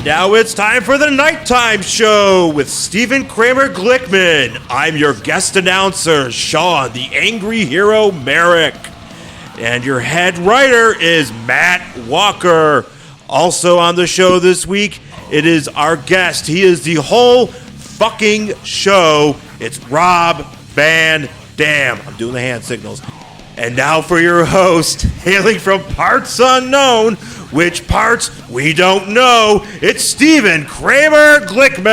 Now it's time for the Nighttime Show with Stephen Kramer Glickman. I'm your guest announcer, Sean, the Angry Hero Merrick. And your head writer is Matt Walker. Also on the show this week, it is our guest. He is the whole fucking show. It's Rob Van Dam. I'm doing the hand signals. And now for your host, hailing from parts unknown, which parts we don't know, it's Stephen Kramer Glickman.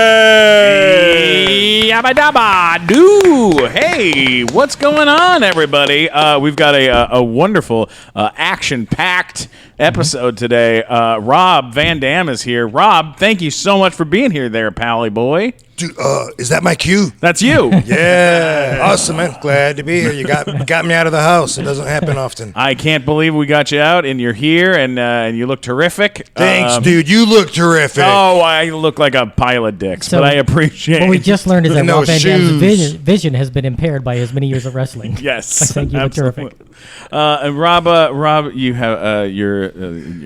Yabba dabba doo. Hey, what's going on, everybody? We've got a wonderful action-packed episode today. Rob Van Dam is here. Rob, thank you so much for being here there, Pally boy. Dude, is that my cue? That's you. Yeah, awesome, man. Glad to be here. You got me out of the house. It doesn't happen often. I can't believe we got you out, and you're here, and you look terrific. Thanks, dude. You look terrific. Oh, I look like a pile of dicks, but I appreciate it. What we just learned is that No Rob Van Dam's shoes. vision has been impaired by his many years of wrestling. Yes, I think you look terrific. And Rob, you have your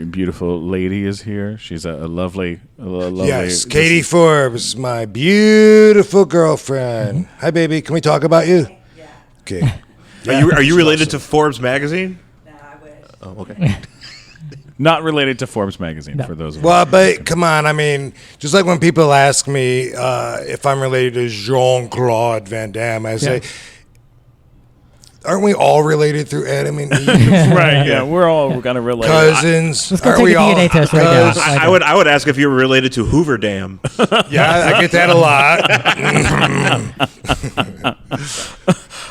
beautiful lady is here. She's a lovely. Yes, Katie Forbes, my beautiful girlfriend. Hi, baby. Can we talk about you? Yeah. Okay. Are you related to Forbes magazine? Nah, I wish. Oh, okay. Not related to Forbes magazine, No. for those of Well, us. but come on. I mean, just like when people ask me if I'm related to Jean-Claude Van Damme, I say, aren't we all related through Adam and Eve? Right, yeah, we're all kind of related. Cousins. Let's go Aren't take we a all DNA test right now. cousins? I would ask if you were related to Hoover Dam. Yeah, I get that a lot.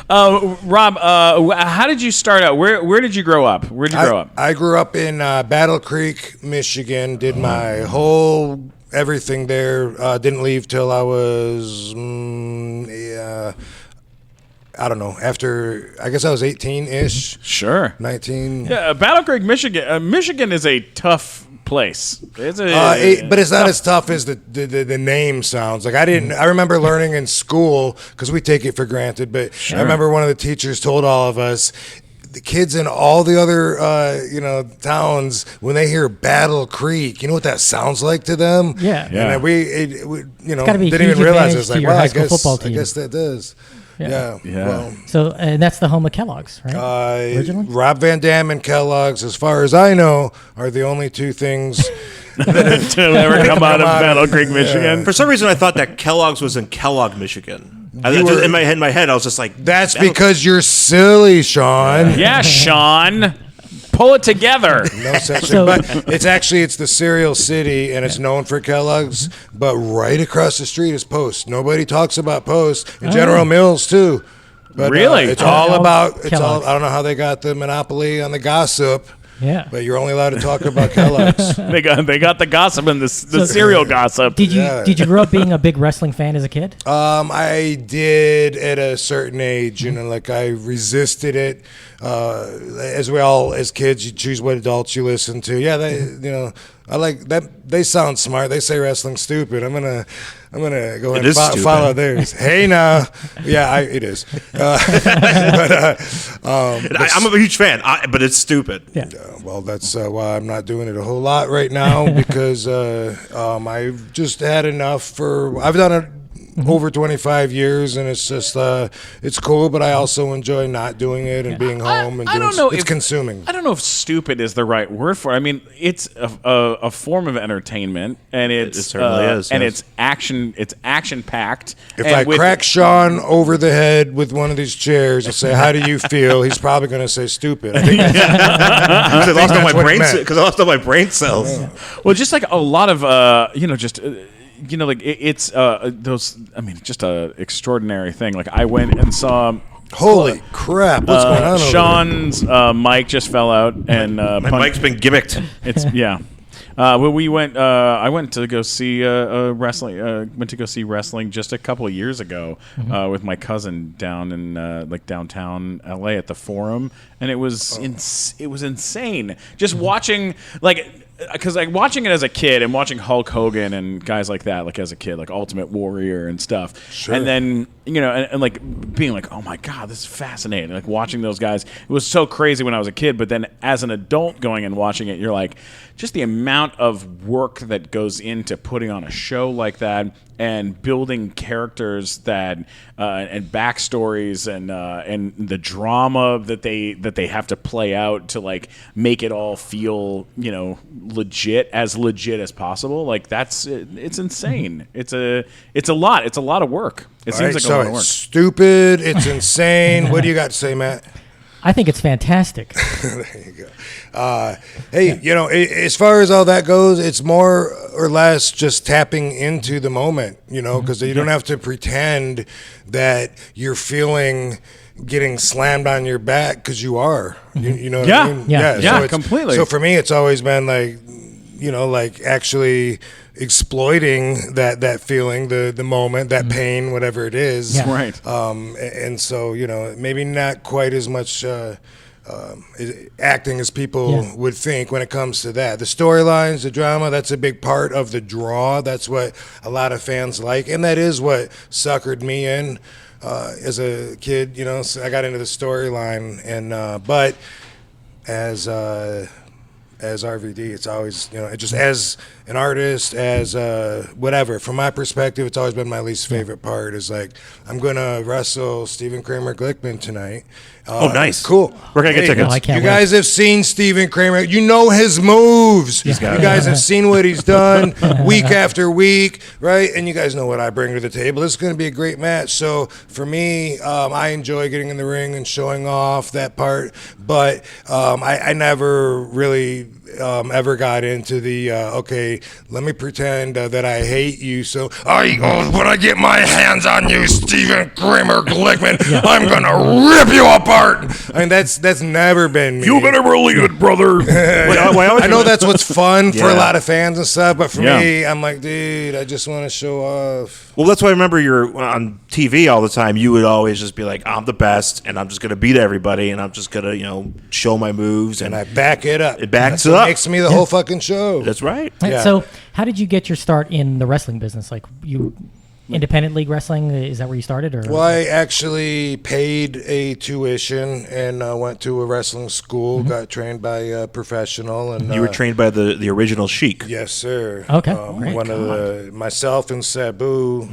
Rob, how did you start out? Where did you grow up? Where did you grow up? I grew up in Battle Creek, Michigan. Did my whole everything there. Didn't leave till I was, I don't know. After I guess I was 18-ish, Sure. 19. Yeah, Battle Creek, Michigan. Michigan is a tough place. It's But it's not as tough as the name sounds. Like I remember learning in school because we take it for granted. But I remember one of the teachers told all of us, the kids in all the other towns, when they hear Battle Creek, you know what that sounds like to them? Yeah. Yeah. And we gotta be a didn't even huge realize advantage it's to like, your well, high I school football I team. guess that does. Yeah. Yeah. Well, So, and that's the home of Kellogg's, right? Originally? Rob Van Dam and Kellogg's, as far as I know, are the only two things to ever come out of Battle Creek, Michigan. For some reason, I thought that Kellogg's was in Kellogg, Michigan. In my head, I was just like, That's because you're silly, Sean. Yeah, Sean. Pull it together. No such So- thing. But it's the cereal city, and it's known for Kellogg's. But right across the street is Post. Nobody talks about Post. And General Mills, too. But, Really? it's Oh, all about, Kellogg's. I don't know how they got the monopoly on the gossip, Yeah. but you're only allowed to talk about Kellogg's. They got the gossip and the cereal gossip. Did you grow up being a big wrestling fan as a kid? I did at a certain age, like I resisted it. As kids, you choose what adults you listen to. Yeah, I like that. They sound smart. They say wrestling's stupid. I'm gonna go ahead and follow theirs. Hey, now, yeah, it is. I'm a huge fan, but it's stupid. Yeah. Well, that's why I'm not doing it a whole lot right now because I've just had enough. I've done it over 25 years, and it's just it's cool. But I also enjoy not doing it and being home and I don't know it's if- consuming. I don't know if stupid is the right word for it. I mean, it's a form of entertainment, and it certainly is, and yes. it's action packed. If I crack Sean over the head with one of these chairs and say, "How do you feel?" He's probably going to say "stupid." I think Because I lost all that's my what it brain. meant. Because I lost all my brain cells. well, just like a lot of it's those. I mean, just a extraordinary thing. Like I went and saw. Holy crap! What's going on over there? Sean's mic just fell out, and My mic's been gimmicked. It's yeah. Well, we went. I went to go see wrestling. Went to go see wrestling just a couple of years ago with my cousin down in downtown LA at the Forum, and it was it was insane. Just watching because like watching it as a kid and watching Hulk Hogan and guys like that, like as a kid, like Ultimate Warrior and stuff, and then and like being like, oh my god, this is fascinating. Like watching those guys, it was so crazy when I was a kid, but then as an adult going and watching it, you're like, just the amount of work that goes into putting on a show like that and building characters that and backstories and the drama that they have to play out to like make it all feel legit as possible. Like it's insane. It's a lot. It's a lot of work. It seems like a lot of work. It's stupid. It's insane. What do you got to say, Matt? I think it's fantastic. There you go. As far as all that goes, it's more or less just tapping into the moment, because you don't have to pretend that you're feeling getting slammed on your back because you are. You know what I mean? Yeah, So completely. So for me, it's always been like, like actually exploiting that feeling, the moment, that pain, whatever it is. Yeah. Right. And so, maybe not quite as much acting as people would think when it comes to that. The storylines, the drama, that's a big part of the draw. That's what a lot of fans like. And that is what suckered me in as a kid. So I got into the storyline. And but as RVD, it's always, it just as an artist, as whatever. From my perspective, it's always been my least favorite part. Is like, I'm gonna wrestle Stephen Kramer Glickman tonight. Oh, nice. Cool. We're gonna get Hey, tickets. I can't You wait. guys have seen Stephen Kramer. You know his moves. You guys have seen what he's done week after week, right? And you guys know what I bring to the table. This is going to be a great match. So for me, I enjoy getting in the ring and showing off that part. But I never really ever got into the, okay, let me pretend that I hate you. So when I get my hands on you, Stephen Kramer Glickman, I'm going to rip you apart. I mean, that's never been me. You better believe it, brother. I know that's what's fun for a Yeah. lot of fans and stuff, but for Yeah. me, I'm like, dude, I just want to show off. Well, that's why I remember you're on TV all the time. You would always just be like, I'm the best, and I'm just going to beat everybody, and I'm just going to, show my moves. And I back it up. It backs That's it what up. makes me the whole fucking show. That's right. Yeah. So, how did you get your start in the wrestling business? Like, you independent league wrestling? Is that where you started? Or Well, I actually paid a tuition and went to a wrestling school, got trained by a professional. And You were trained by the original Sheik. Yes, sir. Okay, great. One of myself and Sabu,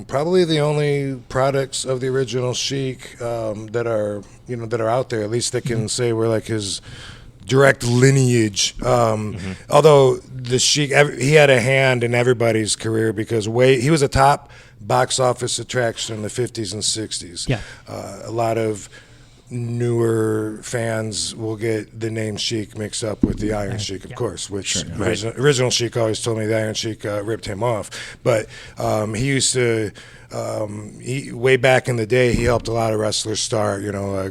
probably the only products of the original Sheik that are out there. At least they can say we're like his direct lineage. Although the Sheik, he had a hand in everybody's career because he was a top box office attraction in the 50s and 60s. Yeah. A lot of newer fans will get the name Sheik mixed up with the Iron Sheik, of course, which original Sheik always told me the Iron Sheik ripped him off. But he used to, way back in the day, he helped a lot of wrestlers start,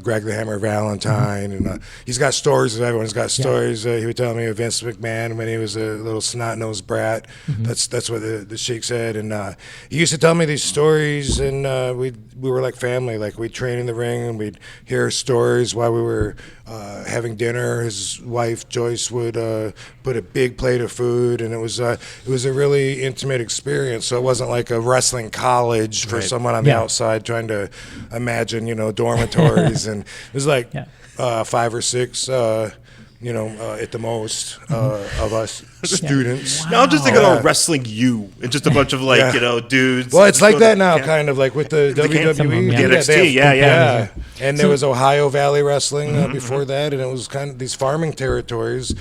Greg the Hammer Valentine. And he's got stories, everyone's got stories. He would tell me of Vince McMahon when he was a little snot-nosed brat. That's what the Sheik said. And he used to tell me these stories, and we were like family. Like, we'd train in the ring, and we'd hear stories while we were having dinner. His wife Joyce would put a big plate of food, and it was a really intimate experience. So it wasn't like a wrestling college for someone on the outside trying to imagine, dormitories. And it was like 5 or 6. At the most of us students. Now I'm just thinking of wrestling you and just a bunch of dudes. Well, it's like that now, kind of like with the WWE, The NXT, yeah. And there was Ohio Valley Wrestling before that, and it was kind of these farming territories.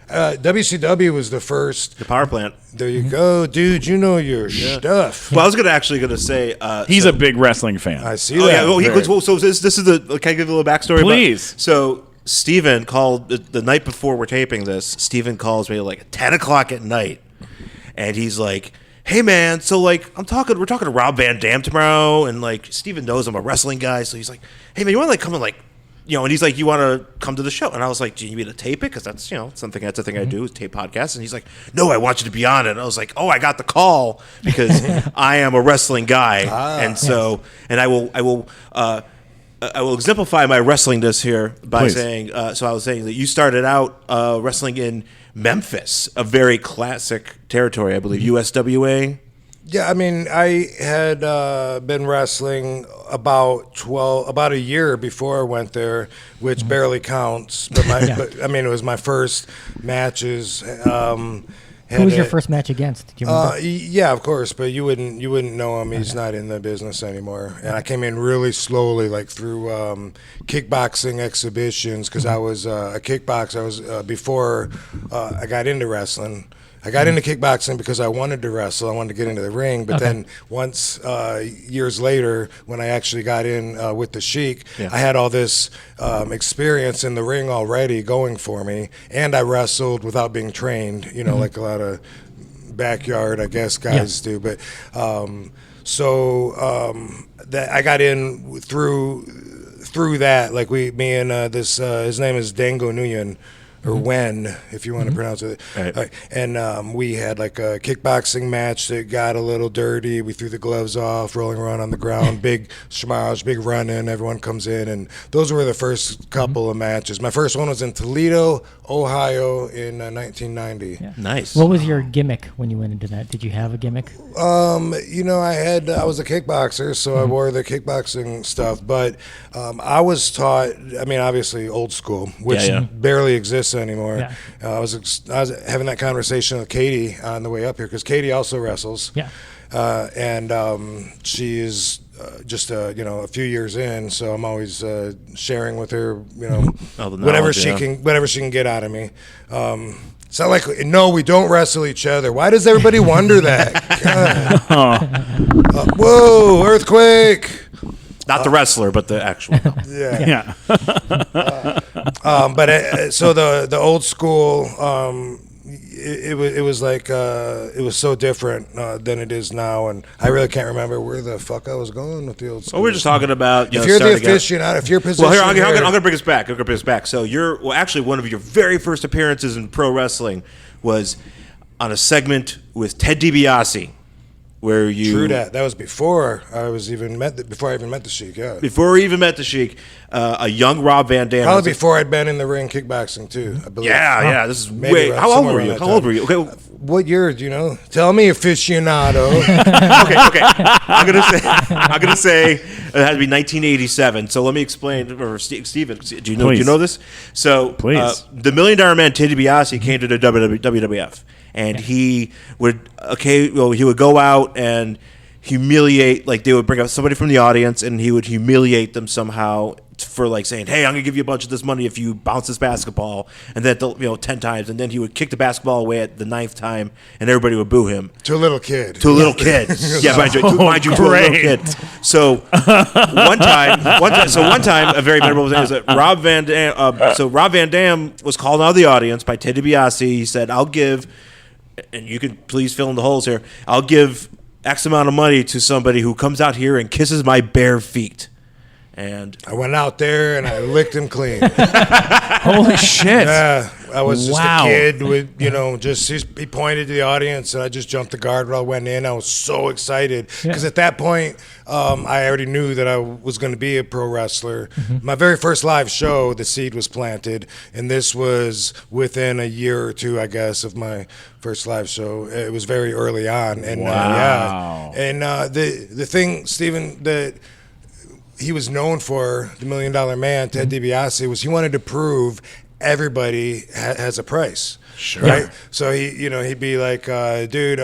WCW was the first. The power plant. There you go, dude. You know your stuff. Well, I was gonna say He's a big wrestling fan. I see Oh that. yeah. Well, so this is the. Can I give you a little backstory? Please. So Steven called the night before we're taping this. Steven calls me like at 10 o'clock at night, and he's like, "Hey man, so like we're talking to Rob Van Dam tomorrow, and like Steven knows I'm a wrestling guy, so he's like, hey man, you want to like come and like." And he's like, you want to come to the show? And I was like, do you need me to tape it? Because that's, that's a thing I do is tape podcasts. And he's like, no, I want you to be on it. And I was like, oh, I got the call because I am a wrestling guy. And so, and I will I will exemplify my wrestlingness here by Please. saying, so I was saying that you started out wrestling in Memphis, a very classic territory, I believe, USWA. Yeah, I mean, I had been wrestling about a year before I went there, which barely counts. But I mean, it was my first matches. Who was your first match against? Do you remember? Yeah, of course, but you wouldn't know him. He's not in the business anymore. And I came in really slowly, like through kickboxing exhibitions, because I was a kickboxer. I was before I got into wrestling. I got into kickboxing because I wanted to wrestle. I wanted to get into the ring. But then once, years later, when I actually got in with the Sheik, I had all this experience in the ring already going for me. And I wrestled without being trained, like a lot of backyard, I guess, guys do. But that I got in through that. Like me and his name is Dango Nguyen. Or Wen, if you want to pronounce it. Right. And we had like a kickboxing match that got a little dirty. We threw the gloves off, rolling around on the ground, big schmarge, big run-in. Everyone comes in, and those were the first couple of matches. My first one was in Toledo, Ohio in 1990. Yeah. Nice. What was your gimmick when you went into that? Did you have a gimmick? I was a kickboxer, so I wore the kickboxing stuff. But I was taught, I mean, obviously old school, which barely exists anymore. Yeah. I was having that conversation with Katie on the way up here, because Katie also wrestles. Yeah. And she is just a few years in, so I'm always sharing with her, whatever she can get out of me. It's not like, no, we don't wrestle each other. Why does everybody wonder that? Whoa, earthquake! Not the wrestler, but the actual. Yeah. So the old school, it was like it was so different than it is now, and I really can't remember where the fuck I was going with the old school. Well, we're just talking about if you're the aficionado, if you're positioned. Well, here, I'm going to bring us back. So actually one of your very first appearances in pro wrestling was on a segment with Ted DiBiase. Where you True that. That was before I even met the Sheik. Yeah. Before we even met the Sheik, a young Rob Van Dam. Probably before I'd been in the ring kickboxing too, I believe. Yeah. This is Maybe How old were you? Okay. What year? Do you know? Tell me, aficionado. okay. I'm gonna say it had to be 1987. So let me explain. Or Steven, do you know this? So the $1 Million Man Ted DiBiase came to the WWF. And he would go out and humiliate, like they would bring up somebody from the audience, and he would humiliate them somehow for like saying, "Hey, I'm gonna give you a bunch of this money if you bounce this basketball," and then 10 times, and then he would kick the basketball away at the 9th time, and everybody would boo him. To a little kid. Yeah, mind you, to a little kid. So one time, a very memorable thing is that Rob Van Dam. So Rob Van Dam was called out of the audience by Ted DiBiase. He said, "I'll give." And you can please fill in the holes here. I'll give X amount of money to somebody who comes out here and kisses my bare feet. And I went out there and I licked him clean. Holy shit! Yeah, I was just a kid with, he pointed to the audience, and I just jumped the guardrail, went in. I was so excited because at that point, I already knew that I was going to be a pro wrestler. Mm-hmm. My very first live show, the seed was planted, and this was within a year or two, I guess, of my first live show. It was very early on, and the thing, Steven, that he was known for, the $1 Million Man, Ted DiBiase, was he wanted to prove everybody has a price. Sure. Right? So he'd be like, dude,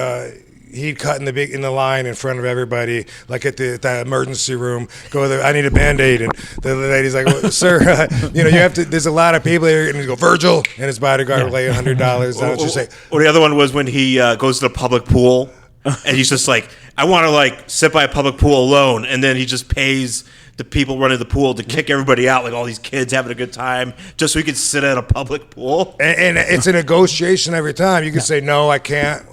he'd cut in the line in front of everybody, like at the emergency room. Go there, I need a Band-Aid, and the lady's like, well, sir, you have to. There's a lot of people here, and he'd go, Virgil, and his bodyguard would lay $100 down. Just say, or the other one was when he goes to the public pool, and he's just like, I want to sit by a public pool alone, and then he just pays the people running the pool to kick everybody out, like all these kids having a good time, just so he could sit at a public pool. And it's a negotiation every time. You can say, no, I can't.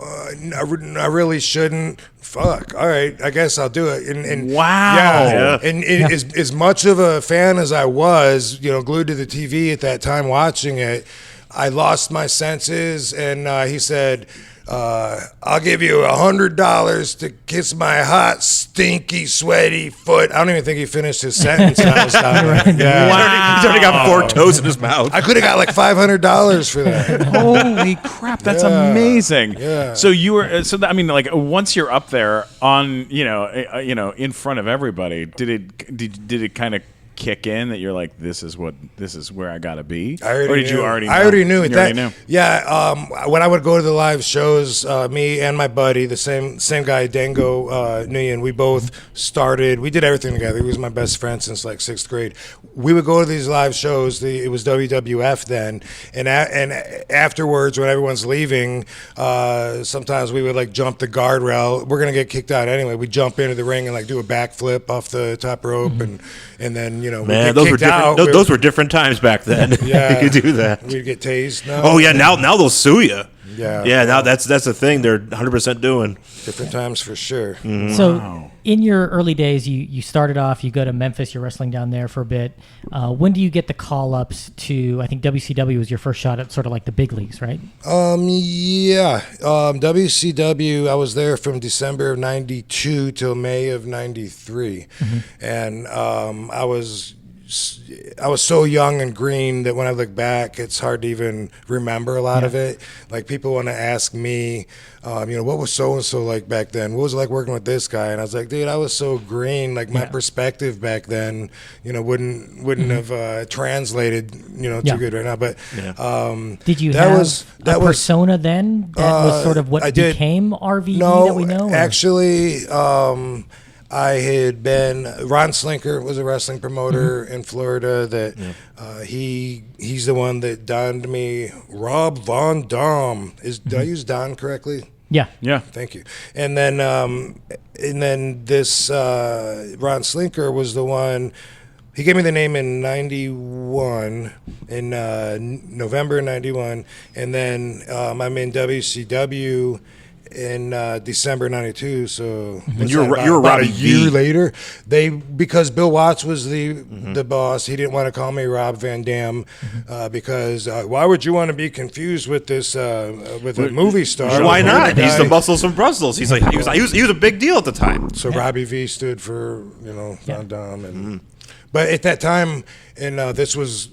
I really shouldn't. Fuck. All right, I guess I'll do it. And wow. Yeah. And as much of a fan as I was, glued to the TV at that time watching it, I lost my senses. And he said, I'll give you $100 to kiss my hot, stinky, sweaty foot. I don't even think he finished his sentence. And I was down there. Yeah. He's already got 4 toes in his mouth. I could have got like $500 for that. Holy crap, that's amazing. Yeah. So you were I mean, like once you're up there on in front of everybody, did it kind of kick in that you're like, this is where I gotta be? I already or did knew. you already know? I already knew it. You already knew? Yeah. When I would go to the live shows, me and my buddy, the same guy, Dango Nguyen, we both started. We did everything together. He was my best friend since like 6th grade. We would go to these live shows. It was WWF then, and afterwards, when everyone's leaving, sometimes we would like jump the guardrail. We're gonna get kicked out anyway. We jump into the ring and like do a backflip off the top rope, and then Man, those were different. Those were different times back then. Yeah, you could do that. We'd get tased. Now. Oh yeah, now they'll sue you. Yeah. Yeah, now that's the thing they're 100% doing. Different times for sure. So in your early days, you started off, you go to Memphis, you're wrestling down there for a bit. When do you get the call-ups to, I think WCW was your first shot at sort of like the big leagues, right? Yeah. WCW, I was there from December of 92 till May of 93. And I was so young and green that when I look back, it's hard to even remember a lot of it. Like people want to ask me, what was so-and-so like back then? What was it like working with this guy? And I was like, dude, I was so green. Like my perspective back then, wouldn't have translated, too good right now. But did you have a persona then that was sort of what became RVD that we know? Actually, I had been, Ron Slinker was a wrestling promoter in Florida that he's the one that donned me Rob Von Dam. Did I use Don correctly? Yeah. Thank you. And then this Ron Slinker was the one. He gave me the name in 91, in November 91, and then I'm in WCW in December 92, so you were about Robbie a year V. later. Because Bill Watts was the boss, he didn't want to call me Rob Van Dam because why would you want to be confused with this with a movie star? Why not? He's the muscles from Brussels. He's like he was a big deal at the time. So Robbie V stood for Van Dam, and but at that time, and this was.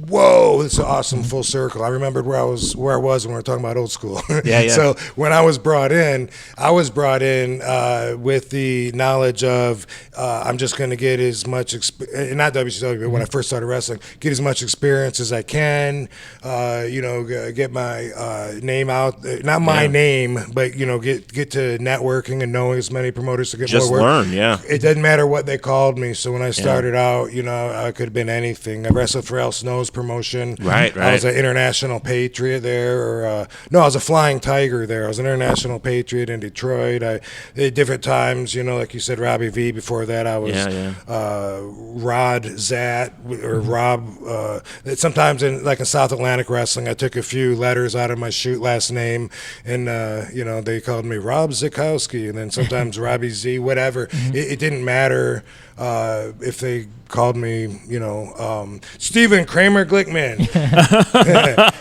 Whoa, it's an awesome full circle. I remembered where I was when we were talking about old school. Yeah. So when I was brought in with the knowledge of I'm just going to get as much not WCW, but when I first started wrestling, get as much experience as I can. Get my name out, not my name, but get to networking and knowing as many promoters to get Just more work. learn, yeah. It doesn't matter what they called me. So when I started out, I could have been anything. I wrestled for Al Snow's promotion. Right. I was an international patriot there. I was a flying tiger there. I was an international patriot in Detroit. At different times, like you said, Robbie V. Before that, I was Rod Zat or Rob. Sometimes in South Atlantic wrestling, I took a few letters out of my shoot last name, and they called me Rob Zikowski, and then sometimes Robbie Z. Whatever. It didn't matter. If they called me, Stephen Kramer Glickman.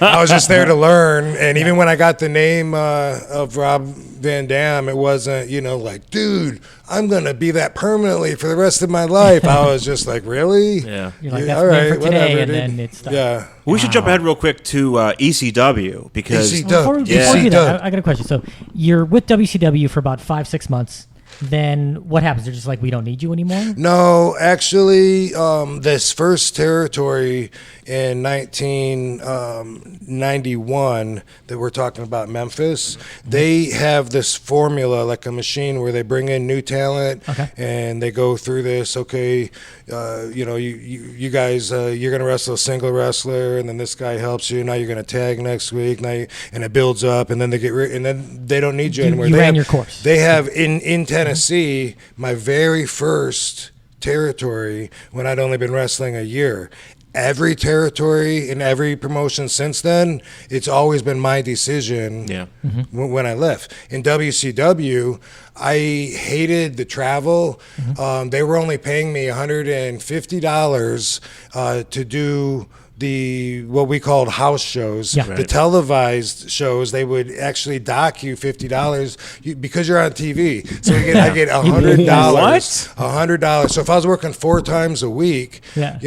I was just there to learn. And even when I got the name of Rob Van Dam, it wasn't, like, dude, I'm going to be that permanently for the rest of my life. I was just like, really? Yeah. You're like, that's all right, for today, whatever, and dude. then it's done. Yeah. We should jump ahead real quick to ECW because Before we do that, I got a question. So you're with WCW for about 5-6 months. Then what happens? They're just like, we don't need you anymore? No, actually, this first territory in 1991 that we're talking about, Memphis, they have this formula, like a machine where they bring in new talent and they go through this. Okay, you guys, you're going to wrestle a single wrestler, and then this guy helps you. Now you're going to tag next week, and it builds up, and then they and then they don't need you anymore. You ran your course. They have in Tennessee, my very first territory when I'd only been wrestling a year. Every territory in every promotion since then, it's always been my decision when I left. In WCW, I hated the travel. They were only paying me $150 to do what we called house shows. Yeah. The televised shows, they would actually dock you $50 because you're on TV. So I get $100. What? $100. So if I was working 4 times a week, Yeah.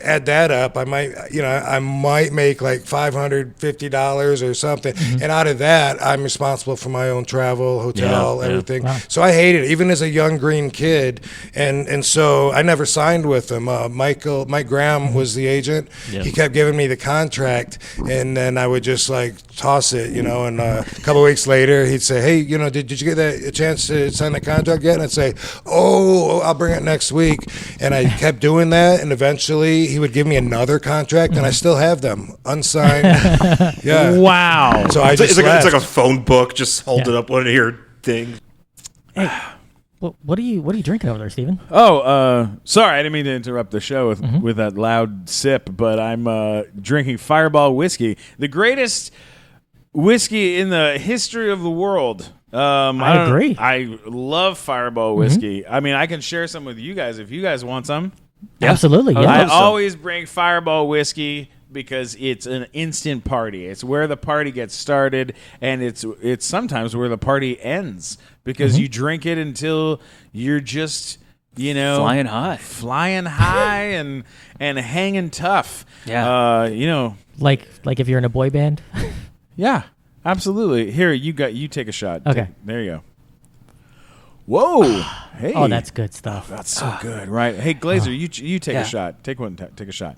add that up, I might make like $550 or something. And out of that, I'm responsible for my own travel, hotel, everything. Wow. So I hated it, even as a young green kid. And so I never signed with them. Mike Graham was the agent. Yeah. He kept giving me the contract, and then I would just like toss it, and a couple of weeks later he'd say, hey, did you get a chance to sign that contract yet? And I'd say, oh, I'll bring it next week. And I kept doing that, and eventually he would give me another contract, and I still have them unsigned. Yeah. Wow. So I just It's left. like a phone book. Just hold it up one of your things. Well, what are you drinking over there, Steven? Sorry, I didn't mean to interrupt the show with that loud sip, but I'm drinking Fireball whiskey, the greatest whiskey in the history of the world. I agree. I love Fireball whiskey. I mean, I can share some with you guys if you guys want some. Absolutely. Yeah. I always bring Fireball whiskey because it's an instant party. It's where the party gets started, and it's sometimes where the party ends because you drink it until you're just Flying high. and hanging tough. Yeah. Like if you're in a boy band. yeah, absolutely. Here, you take a shot. Okay. There you go. Whoa! Hey. Oh, that's good stuff. That's so good, right? Hey, Glazer, you take Yeah. a shot. Take a shot.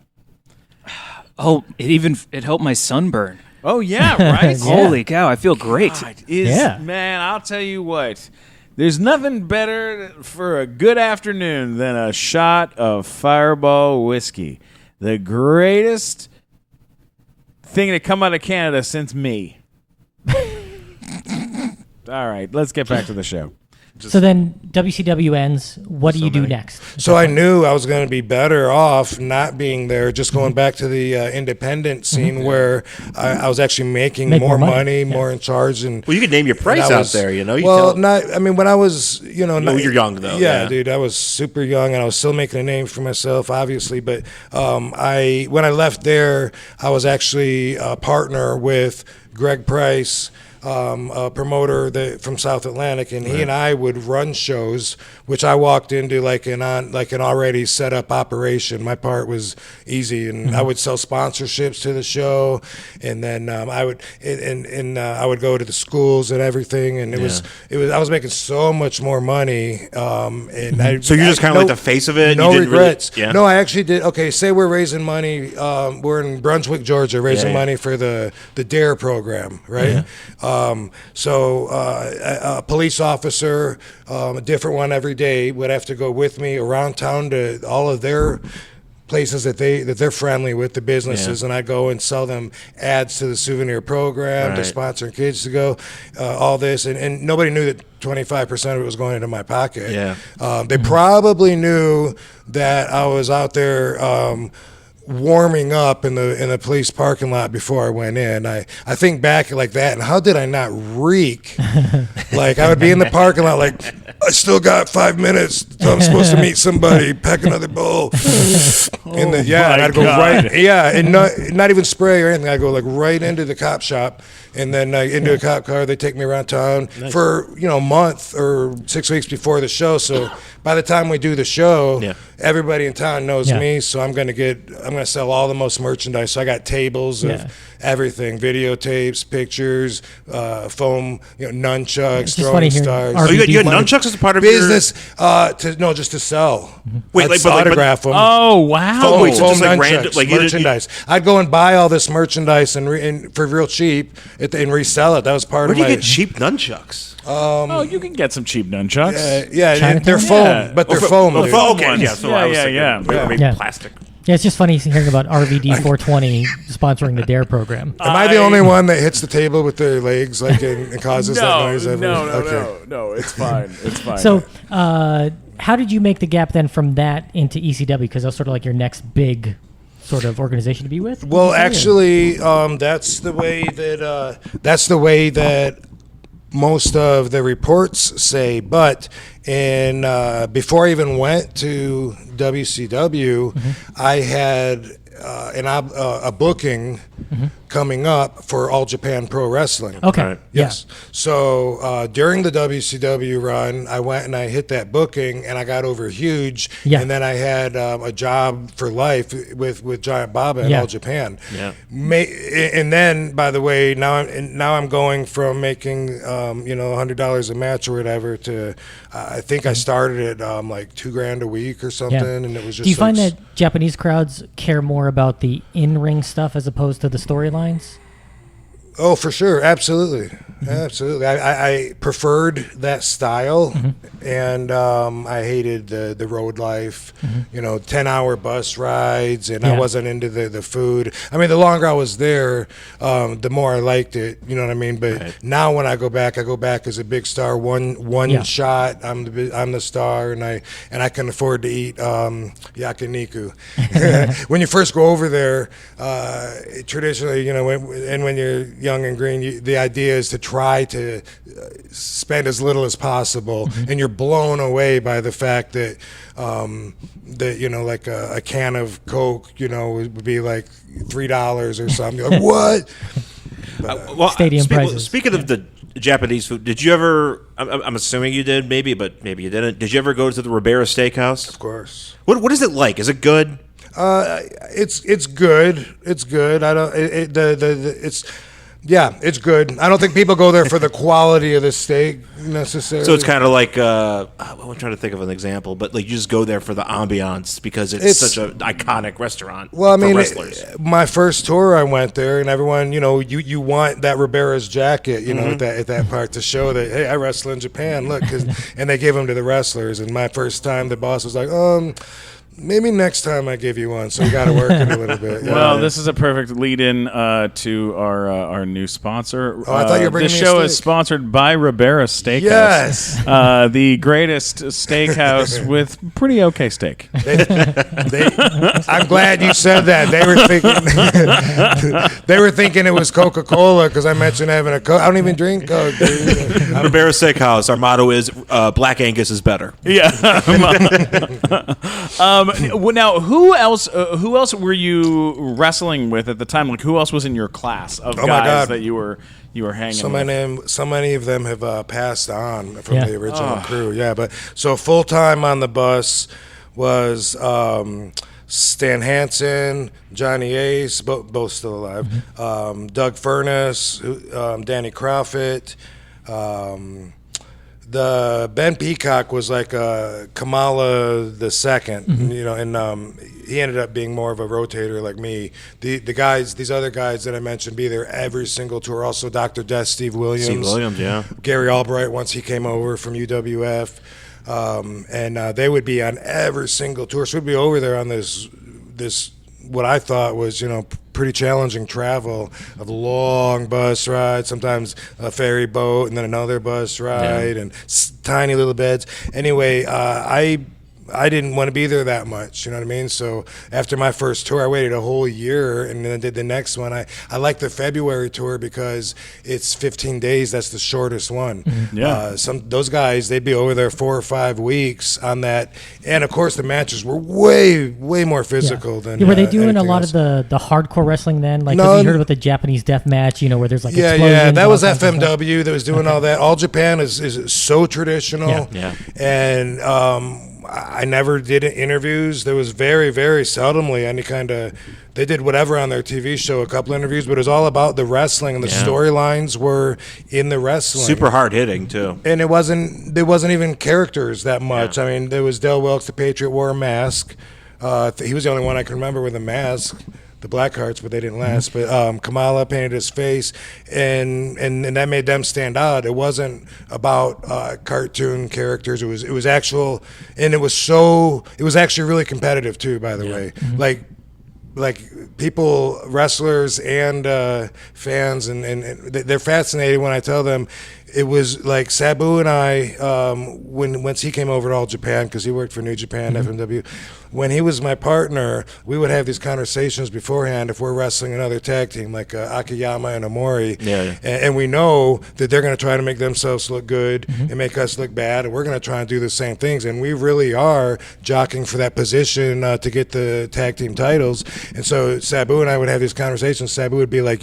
Oh, it helped my sunburn. Oh yeah, right. Yeah. Holy cow, I feel great. Man, I'll tell you what. There's nothing better for a good afternoon than a shot of Fireball whiskey. The greatest thing to come out of Canada since me. All right, let's get back to the show. So then WCW ends. What do you do next? So I knew I was going to be better off not being there, just going back to the independent scene where I was actually making Make more more money, money. more in charge. And Well, you could name your price and I out was- there. You Well, tell- when I was, you're young, though, yeah. dude, I was super young, and I was still making a name for myself, obviously. But when I left there, I was actually a partner with Greg Price, a promoter from South Atlantic, and he and I would run shows, which I walked into like an already set up operation. My part was easy, and I would sell sponsorships to the show, and then I would I would go to the schools and everything, and it was I was making so much more money, and So you're just kind of like the face of it? No You didn't really- regrets. yeah. No, I actually did. Okay, say we're raising money. We're in Brunswick, Georgia, raising Yeah, yeah. money for the DARE program, right? So a police officer, a different one every day, would have to go with me around town to all of their places that they're friendly with, the businesses, and I go and sell them ads to the souvenir program. They're sponsoring kids to go, all this, and nobody knew that 25% of it was going into my pocket. Yeah. They probably knew that I was out there warming up in the police parking lot before I went in. I think back like that, and how did I not reek? Like I would be in the parking lot, like I still got 5 minutes. I'm supposed to meet somebody, pack another bowl. And and I'd go right, and not even spray or anything. I go like right into the cop shop, and then into a cop car. They take me around town for a month or 6 weeks before the show. So by the time we do the show, everybody in town knows me. So I'm gonna sell all the most merchandise. So I got tables of everything: videotapes, pictures, foam, nunchucks, It's just throwing funny hearing stars. RVD Oh, you had money. nunchucks as a part of Business, just to sell. Wait, I'd but autograph them. Oh wow! Oh, wait, so Foam just like nunchucks, random, like you didn't- merchandise. I'd go and buy all this merchandise and for real cheap and resell it. That was part Where of do you my. get cheap nunchucks? Oh, you can get some cheap nunchucks. Chinatown? They're foam, Yeah. but they're foam. dude. Okay, ones. so I was thinking maybe Yeah. plastic. Yeah, it's just funny hearing about RVD 420 sponsoring the DARE program. Am I the only one that hits the table with their legs and causes that noise? No, it's fine. It's fine. So, how did you make the gap then from that into ECW? Because that was sort of like your next big sort of organization to be with. Well, would you say? actually, that's the way that most of the reports say. But before I even went to WCW, I had a booking coming up for All Japan Pro Wrestling. Okay. Right. Yes. So during the WCW run, I went and I hit that booking, and I got over huge. Yeah. And then I had a job for life with Giant Baba in All Japan. Yeah. And then, by the way, now I'm going from making $100 a match or whatever to I think I started at like $2,000 a week or something, and it was just. Do you find that Japanese crowds care more about the in-ring stuff as opposed to the storylines? Oh, for sure, absolutely, absolutely. I preferred that style, and I hated the road life. 10-hour bus rides, and I wasn't into the food. I mean, the longer I was there, the more I liked it. You know what I mean? But now when I go back as a big star. One shot, I'm the star, and I can afford to eat yakiniku. When you first go over there, traditionally, when you're young and green, the idea is to try to spend as little as possible, and you're blown away by the fact that like a can of Coke, would be like $3 or something. You're like, what? Stadium prices. Speaking of the Japanese food, did you ever? I'm assuming you did, maybe, but maybe you didn't. Did you ever go to the Ribera Steakhouse? Of course. What is it like? Is it good? It's good. It's good. I don't. It's good. I don't think people go there for the quality of the steak necessarily. So it's kind of like I'm trying to think of an example, but like you just go there for the ambiance because it's such an iconic restaurant. Well, I mean, for wrestlers. My first tour, I went there, and everyone, you want that Ribera's jacket, at that part to show that, hey, I wrestle in Japan. Look, and they give them to the wrestlers. And my first time, the boss was like, maybe next time I give you one, so you got to work it a little bit. Yeah. Well, this is a perfect lead-in to our new sponsor. Oh, I thought you were bringing This me a show is steak. sponsored by Ribera Steakhouse. Yes. The greatest steakhouse with pretty okay steak. I'm glad you said that. They were thinking it was Coca-Cola because I mentioned having a Coke. I don't even drink Coke, dude. Ribera Steakhouse. Our motto is Black Angus is better. Yeah. Now, who else were you wrestling with at the time? Like, who else was in your class of my guys God. that you were hanging with? So many of them have passed on from the original crew. Yeah, but so full time on the bus was Stan Hansen, Johnny Ace, both still alive. Doug Furness, Danny Crawford. The Ben Peacock was like Kamala the second, and he ended up being more of a rotator like me. These other guys that I mentioned, be there every single tour. Also, Dr. Death, Steve Williams. Steve Williams, yeah. Gary Albright once he came over from UWF, and they would be on every single tour. So we'd be over there on this what I thought was pretty challenging travel of long bus rides, sometimes a ferry boat, and then another bus ride, and tiny little beds. Anyway, I didn't want to be there that much, you know what I mean? So after my first tour, I waited a whole year and then did the next one. I like the February tour because it's 15 days. That's the shortest one. Yeah. Those guys, they'd be over there 4 or 5 weeks on that. And of course, the matches were way more physical than were they doing a anything lot else. of the hardcore wrestling then? Like, No, have you heard about the Japanese death match, where there's like Yeah, explosions that and was all kinds of stuff? FMW that was doing all that. All Japan is so traditional. Yeah. And I never did interviews. There was very, very seldomly any kind of. They did whatever on their TV show, a couple interviews, but it was all about the wrestling, and the storylines were in the wrestling. Super hard hitting too. And there wasn't even characters that much. I mean, there was Del Wilkes, the Patriot, wore a mask. He was the only one I can remember with a mask. The Blackhearts, but they didn't last. But Kamala painted his face, and that made them stand out. It wasn't about cartoon characters. It was actual, and it was actually really competitive too. By the way, like people, wrestlers and fans, and they're fascinated when I tell them it was like Sabu and I, once he came over to All Japan, because he worked for New Japan, FMW, when he was my partner, we would have these conversations beforehand if we're wrestling another tag team like Akiyama and Omori, and we know that they're going to try to make themselves look good and make us look bad, and we're going to try and do the same things, and we really are jockeying for that position to get the tag team titles. And so Sabu and I would have these conversations. Sabu would be like,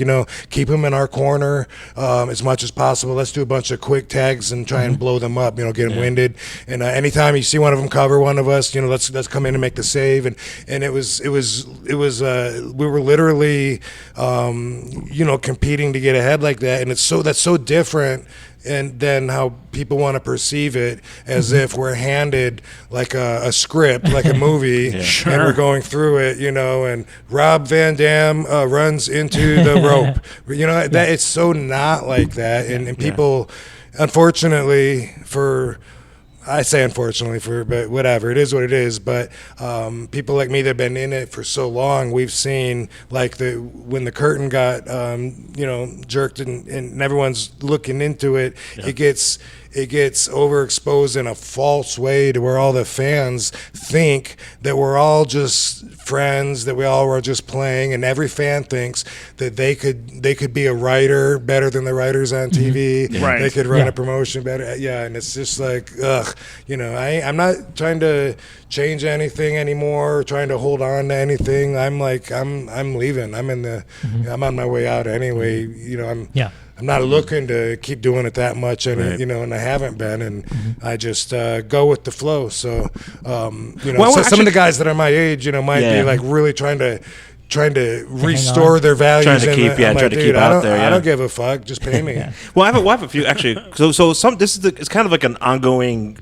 keep them in our corner as much as possible. Let's do a bunch of quick tags and try and blow them up, get them winded. And anytime you see one of them cover one of us, let's come in and make the save. And it was we were literally competing to get ahead like that. And that's so different and then how people want to perceive it as if we're handed like a script, like a movie, and we're going through it, and Rob Van Dam runs into the rope. That it's so not like that, and people, unfortunately, but whatever, it is what it is. But people like me that have been in it for so long, we've seen like when the curtain got jerked and everyone's looking into it, it gets overexposed in a false way to where all the fans think that we're all just friends, that we all were just playing, and every fan thinks that they could be a writer better than the writers on TV. Right. They could run a promotion better. And it's just like, I'm not trying to change anything anymore, or trying to hold on to anything. I'm leaving. I'm on my way out anyway. I'm not looking to keep doing it that much, and and I haven't been, and I just go with the flow. So, some of the guys that are my age, might be like really trying to restore their values. Trying to keep out there. I don't give a fuck. Just pay me. Well, I have a few actually. So it's kind of like an ongoing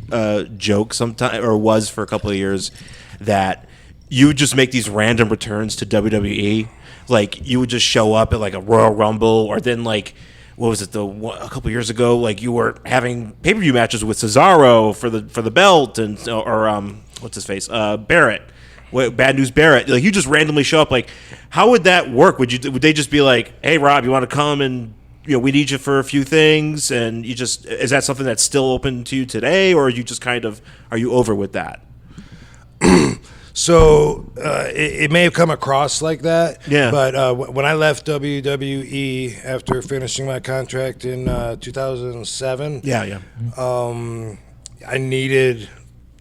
joke sometimes, or was for a couple of years, that you would just make these random returns to WWE. Like you would just show up at like a Royal Rumble, or then like, what was it, a couple years ago, like you were having pay-per-view matches with Cesaro for the belt, or what's his face, Barrett, Bad News Barrett. Like you just randomly show up. Like, how would that work? Would they just be like, hey Rob, you want to come and we need you for a few things, and is that something that's still open to you today, or are you over with that? So it may have come across like that, yeah. But when I left WWE after finishing my contract in 2007, I needed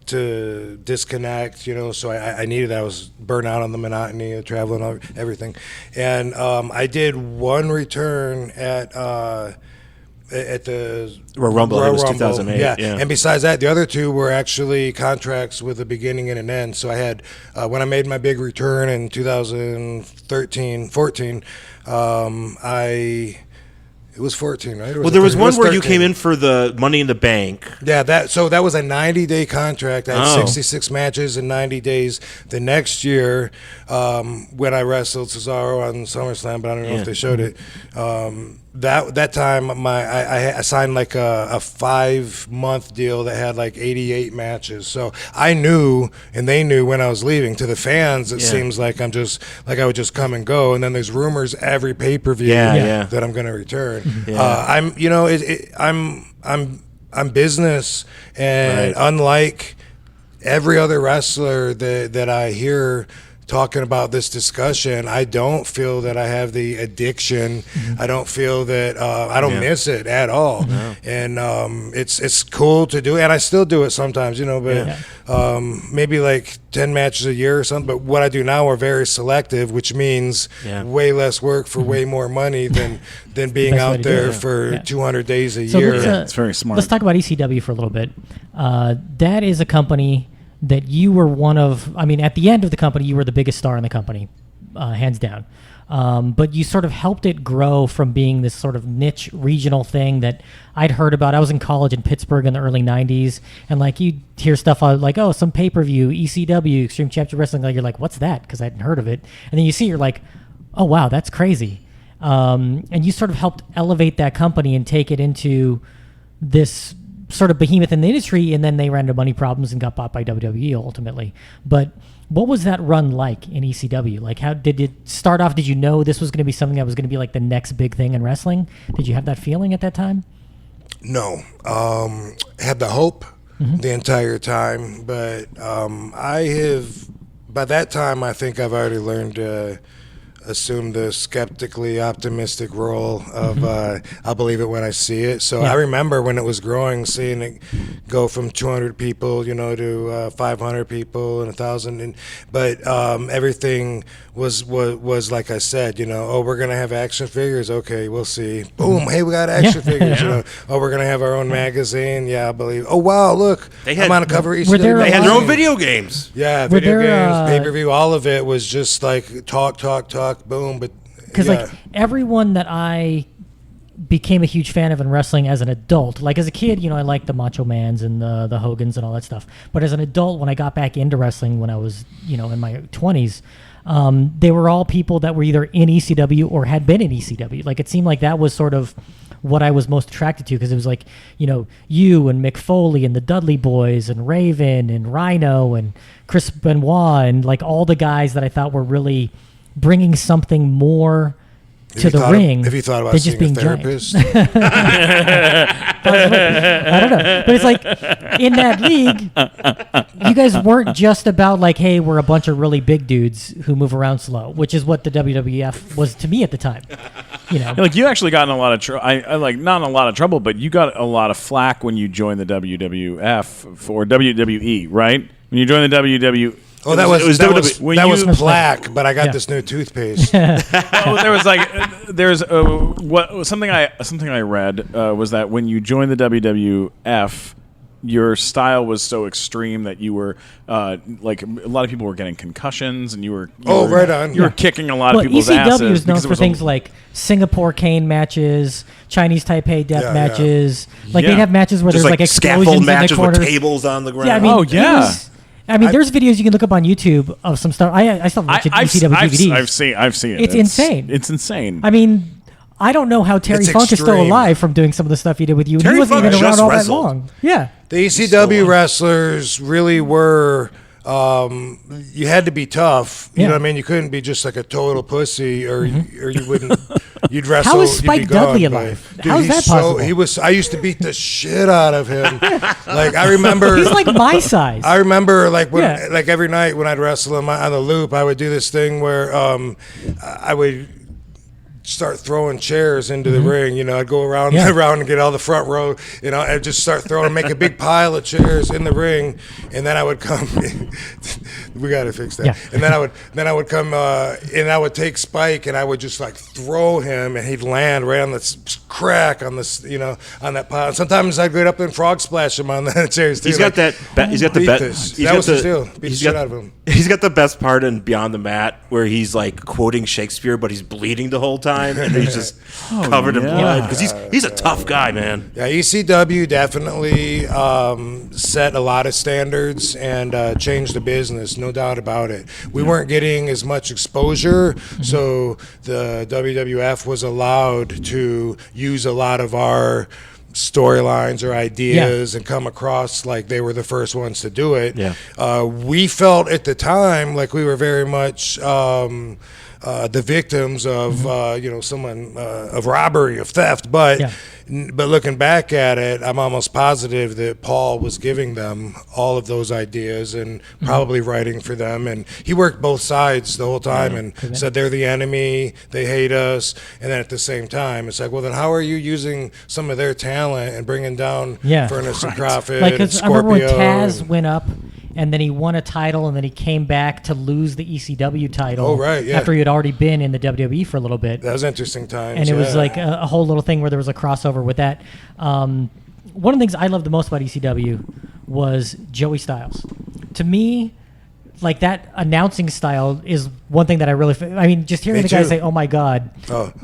to disconnect, so I needed. I was burnt out on the monotony of traveling, everything, and I did one return at the Royal Rumble. It was 2008. Yeah, and besides that, the other two were actually contracts with a beginning and an end. So I had, when I made my big return in 2014, it was 14, right? Well, there was one where you came in for the Money in the Bank. Yeah, that was a 90-day contract. I had 66 matches in 90 days. The next year, when I wrestled Cesaro on SummerSlam, but I don't know if they showed it. That time, I signed like a 5-month deal that had like 88 matches. So I knew, and they knew when I was leaving. To the fans, it seems like I would just come and go. And then there's rumors every pay-per-view that I'm going to return. I'm business, and unlike every other wrestler that I hear talking about this discussion, I don't feel that I have the addiction. I don't feel that I don't miss it at all. No. And it's cool to do it, and I still do it sometimes, but maybe like 10 matches a year or something. But what I do now are very selective, which means way less work for way more money than being out there for 200 days a year. It's very smart. Let's talk about ECW for a little bit. That is a company that you were at the end of the company, you were the biggest star in the company, hands down. But you sort of helped it grow from being this sort of niche regional thing that I'd heard about. I was in college in Pittsburgh in the early 90s, and like you'd hear stuff like, oh, some pay-per-view, ECW, Extreme Championship Wrestling. Like, you're like, what's that? Because I hadn't heard of it. And then you see, you're like, oh, wow, that's crazy. And you sort of helped elevate that company and take it into this sort of behemoth in the industry, and then they ran into money problems and got bought by WWE ultimately. But what was that run like in ECW? Like, how did it start off? Did you know this was going to be something that was going to be like the next big thing in wrestling? Did you have that feeling at that time? No. Had the hope the entire time, but I have, by that time, I think I've already learned to assume the skeptically optimistic role of I'll believe it when I see it. So I remember when it was growing, seeing it go from 200 people, to 500 people and 1,000. But everything was like I said, oh, we're gonna have action figures. Okay, we'll see. Boom, hey, we got action figures. Oh, we're gonna have our own magazine. Yeah, I believe. Oh, wow, look, I'm on a cover of ECW. They had their own video games. Yeah, video games, pay-per-view, all of it was just like talk, boom. But because like everyone that I became a huge fan of in wrestling as an adult, like as a kid, I liked the Macho Mans and the Hogans and all that stuff. But as an adult, when I got back into wrestling when I was, in my 20s, they were all people that were either in ECW or had been in ECW. Like it seemed like that was sort of what I was most attracted to, because it was like, you and Mick Foley and the Dudley Boys and Raven and Rhino and Chris Benoit and like all the guys that I thought were really bringing something more to the ring. Have you thought about just seeing being a therapist? I don't know. But it's like, in that league, you guys weren't just about like, hey, we're a bunch of really big dudes who move around slow, which is what the WWF was to me at the time. Like you actually got in a lot of trouble. I like not in a lot of trouble, but you got a lot of flack when you joined the WWF for WWE, right? When you joined the WWE. Oh, that was plaque, but I got this new toothpaste. There's something I read was that when you joined the WWF, your style was so extreme that you were like a lot of people were getting concussions, and you were kicking a lot of people's asses. ECW is known for things like Singapore cane matches, Chinese Taipei death matches. Like they'd have matches where there's like explosions scaffold in the matches corners with tables on the ground. Yeah, there's videos you can look up on YouTube of some stuff. I still watch ECW DVDs. I've seen it. It's insane. It's insane. I mean, I don't know how Terry Funk is still alive from doing some of the stuff he did with you. Terry he wasn't Funk even around just all wrestled. that long. Yeah. The ECW wrestlers really were. You had to be tough. You know what I mean? You couldn't be just like a total pussy, or you wouldn't. You'd wrestle. How is Spike Dudley alive? Dude, how is that possible? I used to beat the shit out of him. Like I remember. He's like my size. I remember like when like every night when I'd wrestle him on the loop, I would do this thing where I would start throwing chairs into the ring. I'd go around and get all the front row. I'd just start throwing, make a big pile of chairs in the ring, and then I would come. We got to fix that. Yeah. And then I would come and I would take Spike and I would just like throw him, and he'd land right on the crack on this, on that pile. And sometimes I'd get up and frog splash him on the chairs too. He's got the best. That was his deal. Beat the shit out of him. He's got the best part in Beyond the Mat where he's like quoting Shakespeare, but he's bleeding the whole time, and he's just covered in blood because he's a tough guy, man. Yeah, ECW definitely set a lot of standards and changed the business, no doubt about it. We weren't getting as much exposure, so the WWF was allowed to use a lot of our storylines or ideas and come across like they were the first ones to do it. We felt at the time like we were very much the victims of someone of robbery, of theft, but looking back at it, I'm almost positive that Paul was giving them all of those ideas and probably writing for them, and he worked both sides the whole time and said they're the enemy, they hate us, and then at the same time it's like, well then how are you using some of their talent and bringing down Furnace and Prophet and Scorpio? I remember when Taz went up and then he won a title, and then he came back to lose the ECW title after he had already been in the WWE for a little bit. That was interesting times. And it was like a whole little thing where there was a crossover with that. One of the things I loved the most about ECW was Joey Styles. To me, like that announcing style is one thing that I really, just hearing the guy say, "Oh my God,"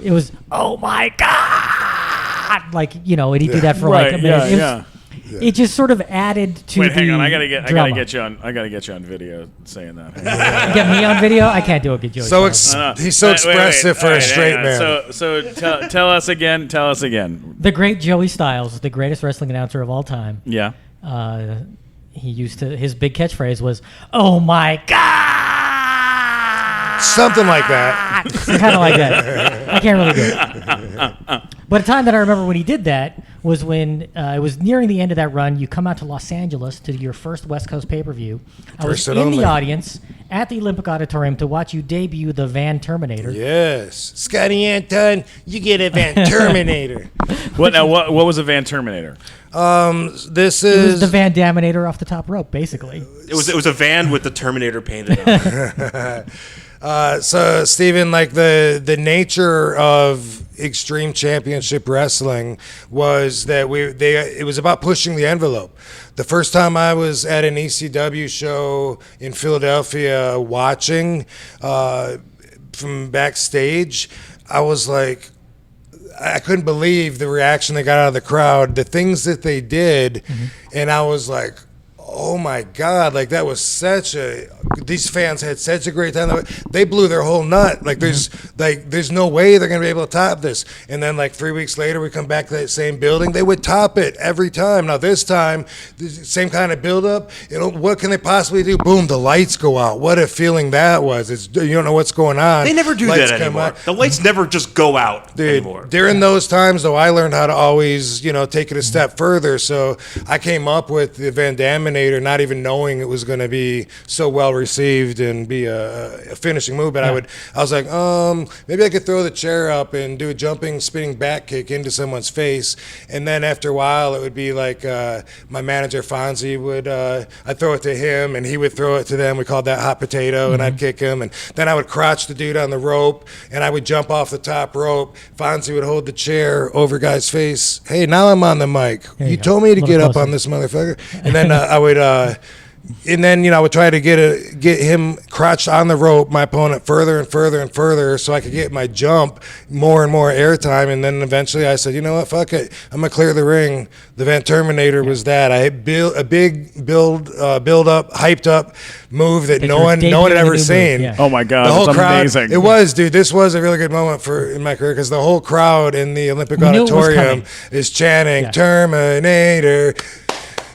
it was, "Oh my God," like, and he did that for like a minute. It just sort of added to. Wait, hang on! I gotta get you on video saying that. Get me on video? I can't do a good Joey. He's so expressive for a straight man. So tell us again. The great Joey Styles, the greatest wrestling announcer of all time. Yeah. His big catchphrase was, "Oh my God!" Something like that. Kind of like that. I can't really do it. But a time that I remember when he did that was when it was nearing the end of that run. You come out to Los Angeles to your first West Coast pay-per-view. I was in the audience at the Olympic Auditorium to watch you debut the Van Terminator. Yes. Scotty Anton, you get a Van Terminator. What was a Van Terminator? This It was is the Van Daminator off the top rope, basically. It was a van with the Terminator painted on it. So Steven, like the nature of Extreme Championship Wrestling was that it was about pushing the envelope. The first time I was at an ECW show in Philadelphia watching from backstage, I was like, I couldn't believe the reaction they got out of the crowd, the things that they did, and I was like, oh my God, like that was these fans had such a great time. They blew their whole nut. Like there's no way they're going to be able to top this. And then like 3 weeks later, we come back to that same building. They would top it every time. Now this time, the same kind of buildup. What can they possibly do? Boom, the lights go out. What a feeling that was. You don't know what's going on. They never do Lights that come anymore. on. The lights never just go out anymore. During those times, though, I learned how to always, take it a step further. So I came up with the Van Daminator, not even knowing it was going to be so well received and be a finishing move. But I was like, maybe I could throw the chair up and do a jumping, spinning back kick into someone's face. And then after a while, it would be like my manager Fonzie would, I'd throw it to him and he would throw it to them. We called that hot potato, and I'd kick him. And then I would crotch the dude on the rope and I would jump off the top rope. Fonzie would hold the chair over guy's face. Hey, now I'm on the mic. You told me to get up on this motherfucker. And then I would, and then I would try to get him crouched on the rope, my opponent, further and further and further, so I could get my jump more and more airtime. And then eventually I said, you know what, fuck it, I'm gonna clear the ring. The Van Terminator was that. I built a big build up, hyped up move that no one had ever seen. Yeah. Oh my God, The whole that's crowd, amazing. it was, dude. This was a really good moment in my career because the whole crowd in the Olympic We knew it was Auditorium coming. is chanting Yeah. Terminator.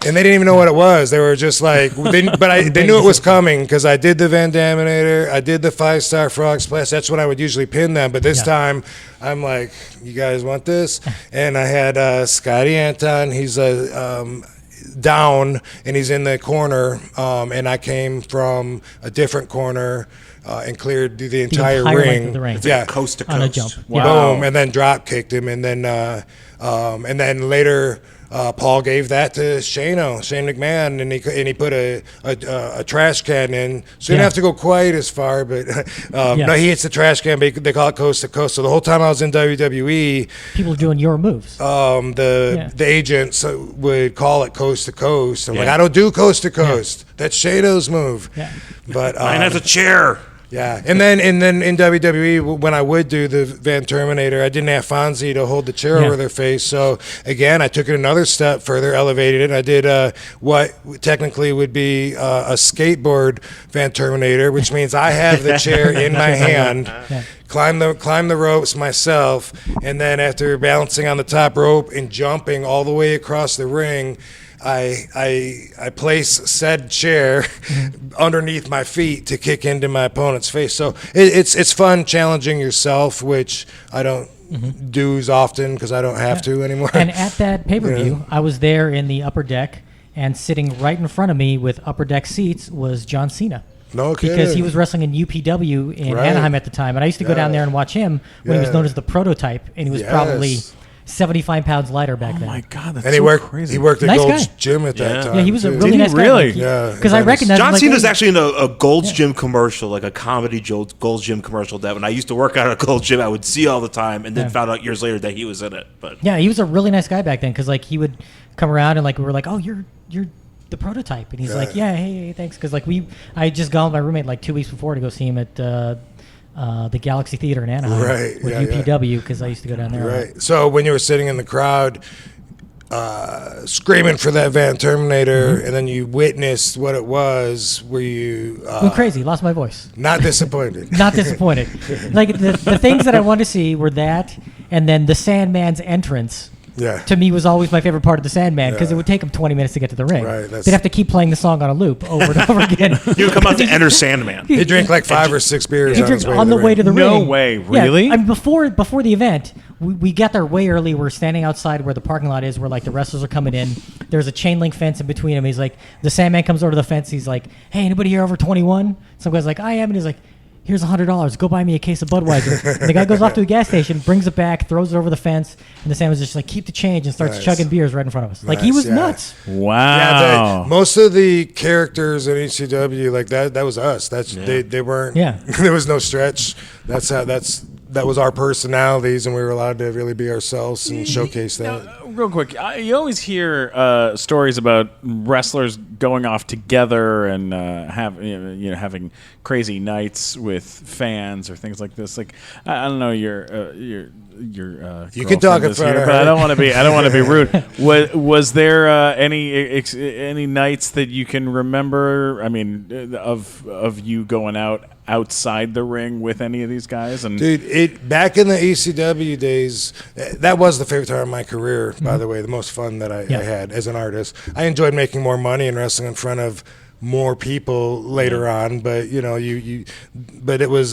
And they didn't even know what it was. They were just like, they knew it was coming because I did the Van Daminator, I did the 5-star frog splash. That's when I would usually pin them. But this time, I'm like, you guys want this? And I had Scotty Anton. He's down and he's in the corner. And I came from a different corner and cleared the entire length ring. of the ring. It's like coast to coast. On a jump. Wow. Boom, and then drop kicked him, and then later Paul gave that to Shane McMahon, and he put a trash can in, so you didn't have to go quite as far, but no, he hits the trash can. But they call it coast to coast. So the whole time I was in WWE, People doing your moves. the agents would call it coast to coast. I'm like, I don't do coast to coast. That's Shado's move. Yeah. But Mine has a chair. yeah, and then in WWE, when I would do the Van Terminator, I didn't have Fonzie to hold the chair over their face. So again, I took it another step further, elevated it. I did what technically would be a skateboard Van Terminator, which means I have the chair in my hand. Climb the ropes myself, and then after balancing on the top rope and jumping all the way across the ring, I place said chair underneath my feet to kick into my opponent's face. So it's fun challenging yourself, which I don't do as often because I don't have to anymore. And at that pay-per-view, I was there in the upper deck, and sitting right in front of me with upper deck seats was John Cena. No kidding. Because he was wrestling in UPW in Right. Anaheim at the time, and I used to go down there and watch him when he was Yeah. known as the Prototype, and he was probably 75 pounds lighter back Oh then. my God, that's And he so worked. crazy. He worked at Nice Gold's guy. Gym at that Yeah. time. Yeah, he was a too. really Did he nice really? guy. Yeah. Because I That is- recognized John him. Cena's actually in a Gold's Gym commercial, like a comedy Gold's Gym commercial that when I used to work out at a Gold's Gym, I would see all the time, and then found out years later that he was in it. But Yeah, he was a really nice guy back then, because like he would come around and like we were like, oh, you're the Prototype, and he's like, yeah, hey, thanks, because like I had just gone with my roommate like 2 weeks before to go see him at the Galaxy Theater in Anaheim Right, with yeah, yeah. UPW, because I used to go down there. Right. So when you were sitting in the crowd, screaming for that Van Terminator, and then you witnessed what it was, were you Went crazy, lost my voice. not disappointed? Not disappointed. Like the things that I wanted to see were that, and then the Sandman's entrance Yeah. to me was always my favorite part of the Sandman because it would take him 20 minutes to get to the ring. Right, They'd have to keep playing the song on a loop over and over again. You would come out to enter Sandman. He drank like 5 or 6 beers He on drinks his way on to the the way ring. to the No ring. way, Yeah, really? I mean, before the event, we got there way early. We're standing outside where the parking lot is, where like the wrestlers are coming in. There's a chain link fence in between them. He's like, the Sandman comes over to the fence. He's like, "Hey, anybody here over 21?" Some guy's like, "I am," and he's like, "Here's $100. Go buy me a case of Budweiser." And the guy goes off to a gas station, brings it back, throws it over the fence, and the Sandman's just like, "Keep the change," and starts Nice. chugging beers right in front of us. Like he Nice, was yeah. nuts. Wow. Yeah, most of the characters in ECW like that was us. They weren't. Yeah. There was no stretch. That was our personalities, and we were allowed to really be ourselves and showcase that. Real quick, you always hear stories about wrestlers going off together and having crazy nights with fans or things like this. Like I don't know your You can talk in girlfriend is front here, of but her. I don't want to be rude. Was there any nights that you can remember? I mean, of you going outside the ring with any of these guys? And Dude, back in the ECW days, that was the favorite time of my career, by the way, the most fun that I had as an artist. I enjoyed making more money and wrestling in front of more people later on, but but it was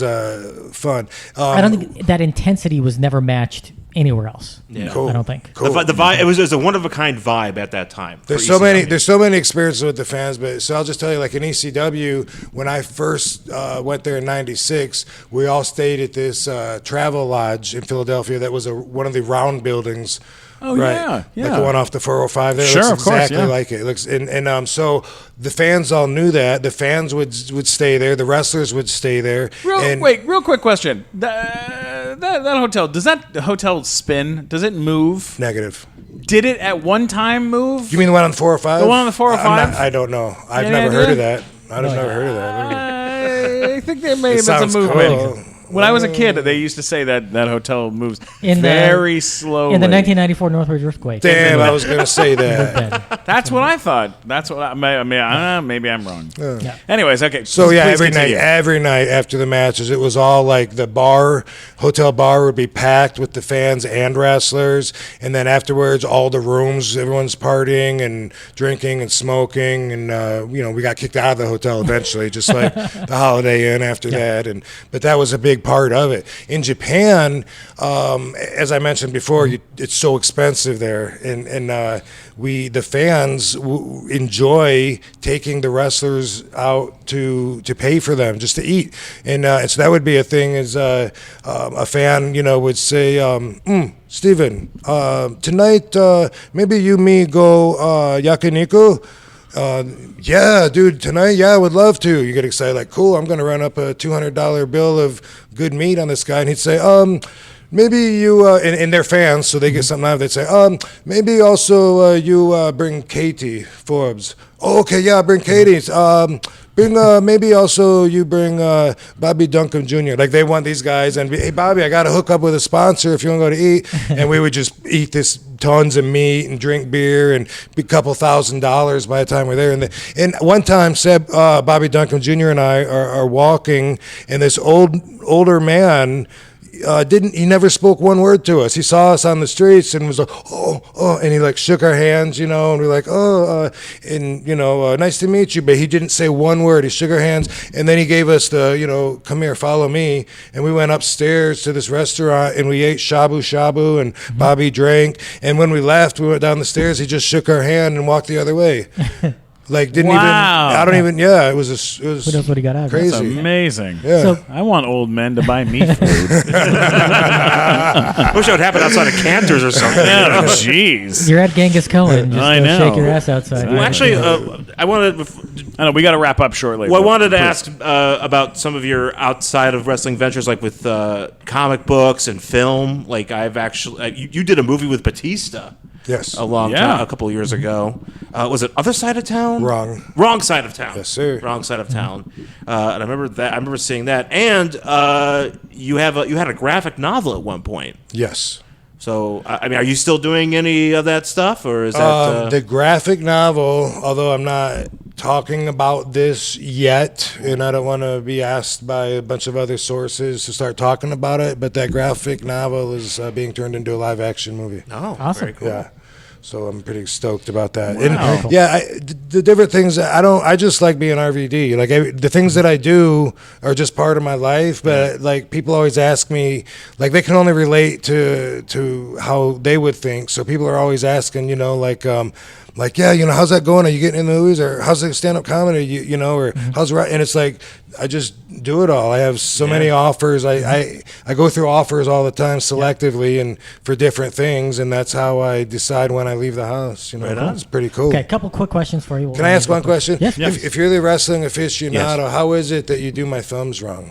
fun. I don't think that intensity was never matched anywhere else. Yeah. Cool. I don't think. Cool. The vibe, it was a one-of-a-kind vibe at that time. for There's so ECW. many experiences with the fans, but so I'll just tell you, like in ECW, when I first went there in '96, we all stayed at this travel lodge in Philadelphia that was one of the round buildings. Oh, right. yeah. Like the one off the 405 there. It Sure, looks of course, exactly yeah. like it. It looks and so the fans all knew that. The fans would stay there. The wrestlers would stay there. Real quick question. That hotel, does that hotel spin? Does it move? Negative. Did it at one time move? You mean the one on the 405? The one on the 405? I don't know. I've Any never idea? heard of that. I've never heard of that. I think there may It have been sounds some movement. cool. When I was a kid, they used to say that hotel moves In the- very slowly. In the 1994 Northridge earthquake. Damn, I was going to say that. Dead. That's what I thought. That's what I mean. Maybe I'm wrong. Yeah. Anyways, okay. So yeah, please continue. every night after the matches, it was all like the hotel bar would be packed with the fans and wrestlers, and then afterwards, all the rooms, everyone's partying and drinking and smoking, and we got kicked out of the hotel eventually, just like the Holiday Inn after that, but that was a big part of it. In Japan, as I mentioned before, it's so expensive there, and the fans enjoy taking the wrestlers out to pay for them just to eat, and so that would be a thing. Is a fan would say, Steven, tonight maybe you me go yakiniku. Yeah, dude, tonight, yeah, I would love to. You get excited, like, cool, I'm going to run up a $200 bill of good meat on this guy. And he'd say, maybe you, and they're fans, so they get something out of it. They'd say, maybe also you bring Katie Forbes. Oh, okay, yeah, bring Katie. Bring maybe also you bring Bobby Duncan Jr. Like they want these guys and hey Bobby, I got to hook up with a sponsor if you want to go to eat, and we would just eat this tons of meat and drink beer and be a couple $1,000s by the time we're there. And one time, Bobby Duncan Jr. and I are walking, and this older man. He never spoke one word to us. He saw us on the streets and was like, oh, and he like shook our hands, and we're like, nice to meet you. But he didn't say one word. He shook our hands, and then he gave us the, come here, follow me. And we went upstairs to this restaurant and we ate shabu shabu, and Bobby drank. And when we left, we went down the stairs. He just shook our hand and walked the other way. Like didn't even. I don't even. Yeah, it was. Who knows what he got out of it? That's crazy. amazing. Yeah. So- I want old men to buy me food. I wish that would happen outside of Cantor's or something. Oh, jeez. You're at Genghis Cohen. Just I go know. shake your ass outside. Well, actually, I wanted. I know we got to wrap up shortly. Well, I but wanted to please. ask about some of your outside of wrestling ventures, like with comic books and film. Like I've actually, you did a movie with Batista. Yes. A couple of years ago. Was it Other Side of Town? Wrong Side of Town. Yes, sir. Wrong Side of Town. And I remember that. I remember seeing that. And you had a graphic novel at one point. Yes. So, I mean, are you still doing any of that stuff, or is that the graphic novel? Although I'm not talking about this yet, and I don't want to be asked by a bunch of other sources to start talking about it. But that graphic novel is being turned into a live action movie. Oh, Awesome. very cool. Yeah. So I'm pretty stoked about that. Wow. And Very cool. yeah, the different things I just like being RVD. Like the things that I do are just part of my life. But like people always ask me, like they can only relate to how they would think. So people are always asking, yeah, how's that going? Are you getting in the movies, or how's the stand-up comedy? Or how's right? And it's like I just do it all. I have so many offers. I go through offers all the time selectively and for different things, and that's how I decide when I leave the house. Right on. It's pretty cool. Okay, a couple quick questions for you. Can I ask one question? Yes. If you're the wrestling aficionado, Yes. how is it that you do my thumbs wrong?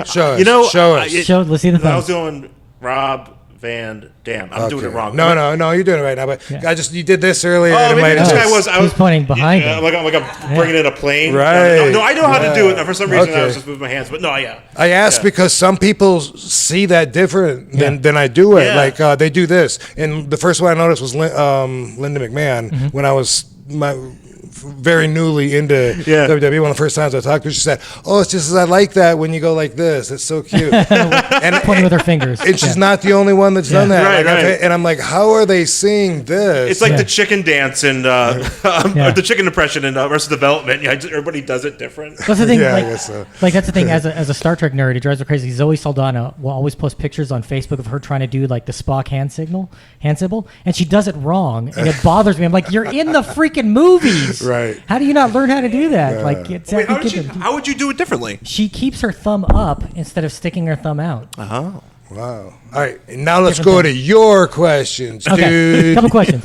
Show us. You know, show us. Let's see the I was thumbs. doing Rob Van Dam. I'm doing it Okay. wrong. No, you're doing it right now. But Yeah. you did this earlier. Oh, and it maybe might have this guy just- was. I He's was pointing behind him. Like I'm bringing in a plane. Right. No, I know how to do it. For some reason, I Okay. was just moving my hands. But no, yeah. I asked because some people see that different than I do it. Yeah. Like they do this, and the first one I noticed was Linda McMahon Mm-hmm. when I was very newly into WWE. One of the first times I talked to her, she said, "Oh, it's just I like that when you go like this. It's so cute." and Pointing with her fingers. and she's not the only one that's done that. Right, Like, right. and I'm like, how are they seeing this? It's like Yeah. the chicken dance and Yeah. the chicken impression in Arrested Development. Yeah, everybody does it different. That's the thing. Yeah, I like, guess so. like that's the thing. As a Star Trek nerd, it drives me crazy. Zoe Saldana will always post pictures on Facebook of her trying to do like the Spock hand symbol, and she does it wrong, and it bothers me. I'm like, you're in the freaking movies, Right. How do you not learn how to do that? Like, it's Wait, how would you do it differently? she keeps her thumb up instead of sticking her thumb out. Oh. Wow. All right, now let's go to your questions, Okay, dude. couple questions.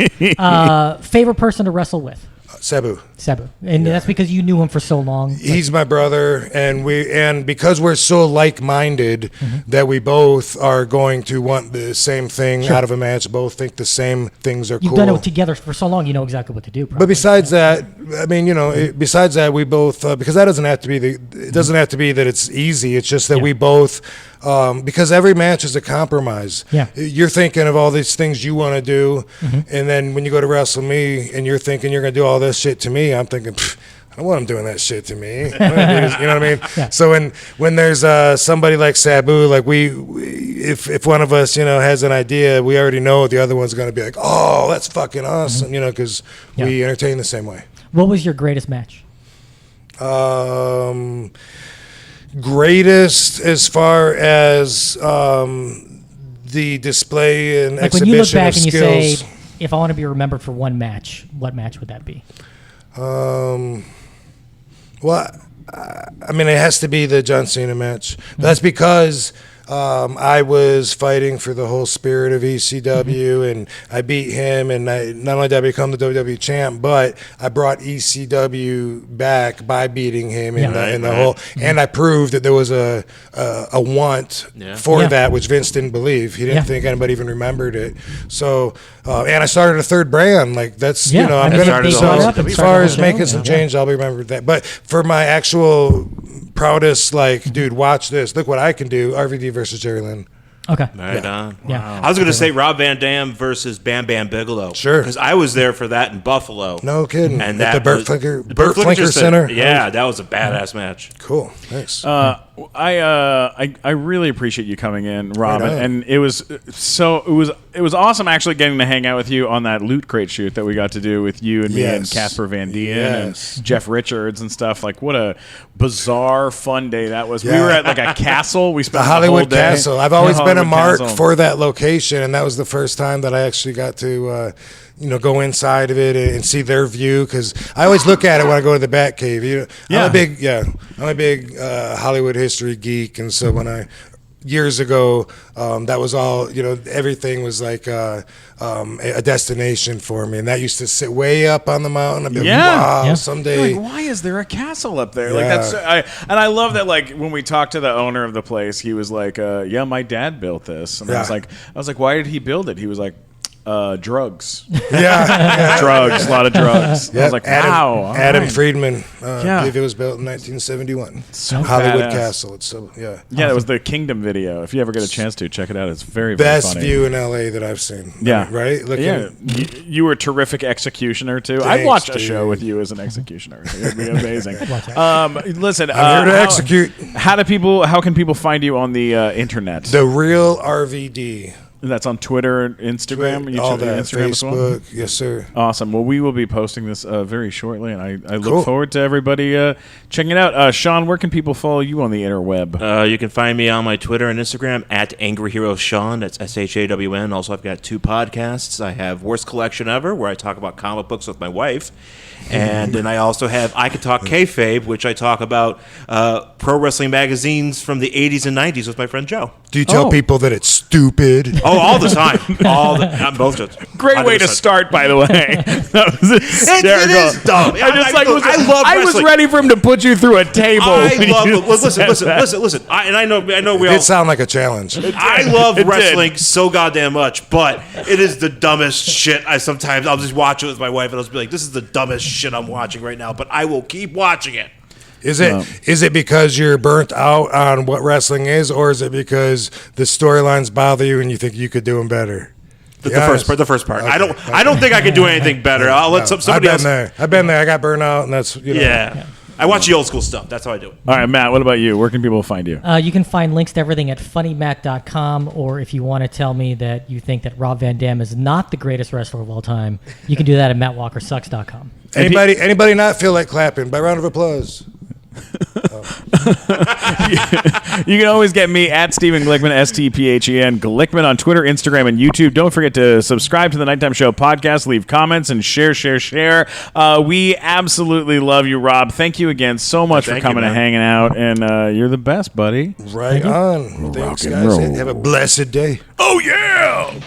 Favorite person to wrestle with? Sabu. Sabu, and that's because you knew him for so long. He's my brother, and because we're so like-minded that we both are going to want the same thing out of a match. Both think the same things are You've cool. done it together for so long, you know exactly what to do. But Probably. besides that, I mean, besides that, we both because that doesn't have to be it doesn't have to be that it's easy. It's just that we both because every match is a compromise. Yeah. You're thinking of all these things you want to do, and then when you go to wrestle me, and you're thinking you're going to do all this shit to me, I'm thinking, I don't want him doing that shit to me. I wanna do this, you know what I mean? Yeah. So when there's somebody like Sabu, like if one of us has an idea, we already know the other one's going to be like, oh, that's fucking awesome, because we entertain the same way. What was your greatest match? Greatest as far as the display and Like when you look exhibition back of and you skills. say, if I want to be remembered for one match, what match would that be? Well, I mean, it has to be the John Cena match. That's because I was fighting for the whole spirit of ECW, and I beat him, and not only did I become the WWE champ, but I brought ECW back by beating him in the whole, and I proved that there was a want for that, which Vince didn't believe. He didn't think anybody even remembered it. So, and I started a third brand. Like that's I'm I mean, gonna started the so whole- as started far the as whole making show. some change, I'll be remembered that. But for my actual proudest, like, dude, watch this. Look what I can do. RVD versus Jerry Lynn. Okay. Right on. Yeah. Wow. I was going to say Rob Van Dam versus Bam Bam Bigelow. Sure. Because I was there for that in Buffalo. No kidding. And At that the Burt was- Flinker- the Burt Flinker Center. Yeah, that was a badass match. Cool. Thanks. I really appreciate you coming in, Rob, Right on. and it was awesome actually getting to hang out with you on that Loot Crate shoot that we got to do with you and me and Yes. Casper Van Dien Yes. and Jeff Richards and stuff. Like, what a bizarre, fun day that was. We Yeah. were at like a castle. We The spent Hollywood the whole day. Castle. I've always The been a Hollywood mark Castle. for that location, and that was the first time that I actually got to, go inside of it and see their view. Because I always look at it when I go to the Batcave. I'm a big Hollywood history geek, and so when I years ago, that was all. Everything was like a destination for me, and that used to sit way up on the mountain. I'd be like, wow, Yeah. someday. You're like, why is there a castle up there? Like Yeah. I love that. Like when we talked to the owner of the place, he was like, "Yeah, my dad built this," and I was like, "Why did he build it?" He was like, drugs. Yeah. Drugs, a lot of drugs. I Yep. was like, wow. all Adam right. Friedman. Yeah. I believe it was built in 1971. So Hollywood badass. Castle. It's so, yeah. Yeah, it was the Kingdom video. If you ever get a chance to, check it out. It's very, very Best funny. view in LA that I've seen. Yeah. Right? Looking, Yeah, you were a terrific executioner too. I'd Thanks, watch a dude. show with you as an executioner. It'd be amazing. Listen, I'm here to execute. How can people find you on the internet? The real RVD. That's on Twitter and Instagram. You All check that. Instagram as well? Facebook. Yes, sir. Awesome. Well, we will be posting this very shortly, and I look Cool. forward to everybody checking it out. Sean, where can people follow you on the interweb? You can find me on my Twitter and Instagram at Angry Hero Sean. That's SHAWN. Also, I've got 2 podcasts. I have Worst Collection Ever, where I talk about comic books with my wife. And then I also have I Could Talk Kayfabe, which I talk about pro wrestling magazines from the 80s and 90s with my friend Joe. Do you tell people that it's stupid? Oh, all the time. I'm both of them. Great way to 100%. start, by the way. That was hysterical. It is dumb. I love I was wrestling. ready for him to put you through a table. I when love you it. Listen. said that. I know we It all. did sound like a challenge. I love It did. wrestling so goddamn much, but it is the dumbest shit. I'll just watch it with my wife, and I'll just be like, "This is the dumbest shit I'm watching right now," but I will keep watching it. Is it because you're burnt out on what wrestling is, or is it because the storylines bother you and you think you could do them better? The first part. Okay. I don't think I could do anything better. I'll let somebody else. I've been there. I got burnt out, and that's Yeah. I watch the old school stuff. That's how I do it. All right, Matt, what about you? Where can people find you? You can find links to everything at funnymac.com, or if you want to tell me that you think that Rob Van Dam is not the greatest wrestler of all time, you can do that at mattwalkersucks.com. Anybody not feel like clapping? By round of applause. You can always get me at Stephen Glickman, STPHEN, Glickman on Twitter, Instagram, and YouTube. Don't forget to subscribe to the Nighttime Show podcast, leave comments, and share. We absolutely love you, Rob. Thank you again so much for Thank you, coming and man. hanging out, and you're the best, buddy. Right on. Thanks, and guys. roll. Have a blessed day. Oh, yeah!